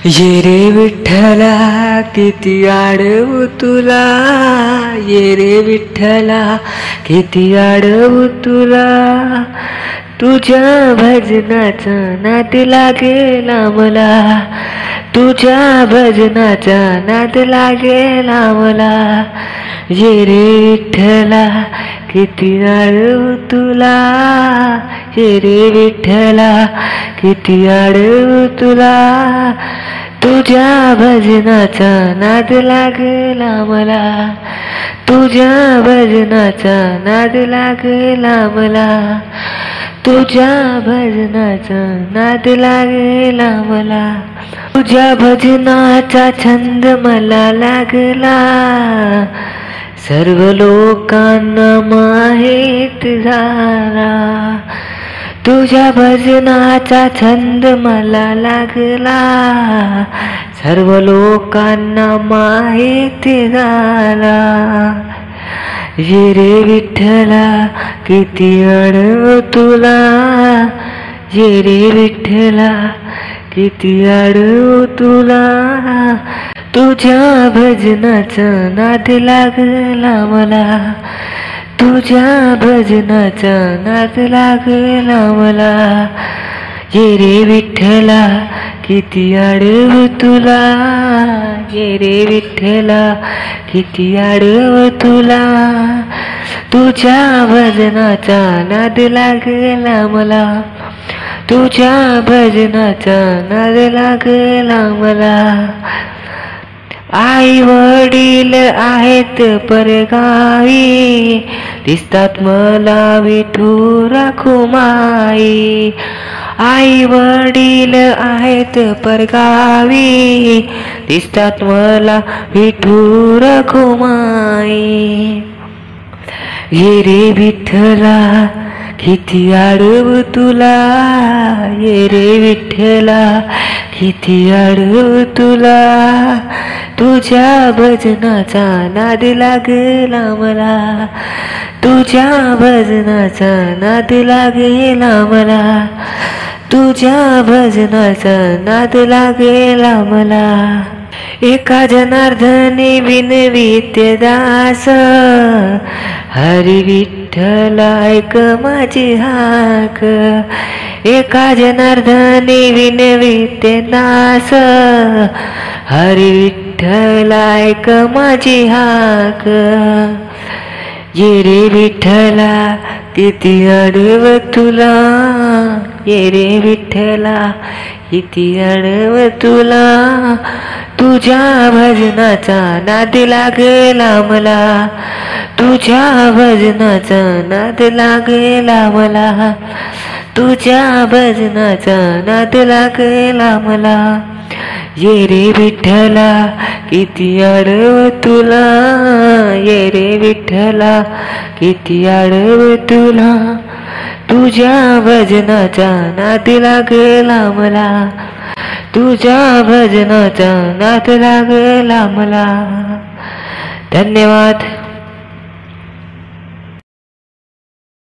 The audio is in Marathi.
ये रे विठ्ठला किती आडवू तुला, ये रे विठ्ठला किती आडवू तुला, तुझ्या भजनाचा नाद लागेला मला, तुझ्या भजनाचा नाद लागेला मला. ये रे विठ्ठला किती आडवू तुला, ये रे विठ्ठला किती आडवू तुला, तुझ्या भजनाचा नाद लागला मला, तुझ्या भजनाचा नाद लागला मला, तुझ्या भजनाचा नाद लागला मला. तुझ्या भजनाचा छंद मला लागला, सर्व लोकांना माहीत झाला. तुझ्या भजनाचा छंद मला लागला, सर्व लोकांना माहीत झाला. ये रे विठ्ठला किती आडवू तुला, ये रे विठ्ठला किती आडवू तुला, तुझ्या भजनाचा नाद लागला मला, तुझ्या भजनाचा नाद लागला मला. ये रे विठ्ठला किती आडवू तुला, ये रे विठ्ठला किती आडवू तुला, तुझ्या भजनाचा नाद लागला मला, तुझ्या भजनाचा नाद लागला मला. आई वडील आहेत परगावी, दिसतात मला विठू रखुमाई. आई वडील आहेत परगावी, दिसतात मला विठू रखुमाई. ये रे विठ्ठला किती आडवू तुला, ये रे विठ्ठला किती आडवू तुला, तुझ्या भजनाचा नाद लागला मला, तुझ्या भजनाचा नाद लागला मला, तुझ्या भजनाचा नाद लागला मला. एका जनार्दनी विनविते दास, हरी विठ्ठला ऐक माझी हाक. एका जनार्दनी विनविते दास, हरी विठ्ठला ऐक माझी हाक. ये रे विठ्ठला किती आडवू तुला, ये रे विठ्ठला किती आडवू तुला, तुझ्या भजनाचा नाद लागला मला, तुझ्या भजनाचा नाद लागला मला, तुझ्या भजनाचा नाद लागला मला. ये रे विठ्ठला किती आडवू तुला, ये रे विठ्ठला किती आडवू तुला, तुझ्या भजनाचा नाद लागला मला, तुझ्या भजनाचा नाद लागला मला. धन्यवाद.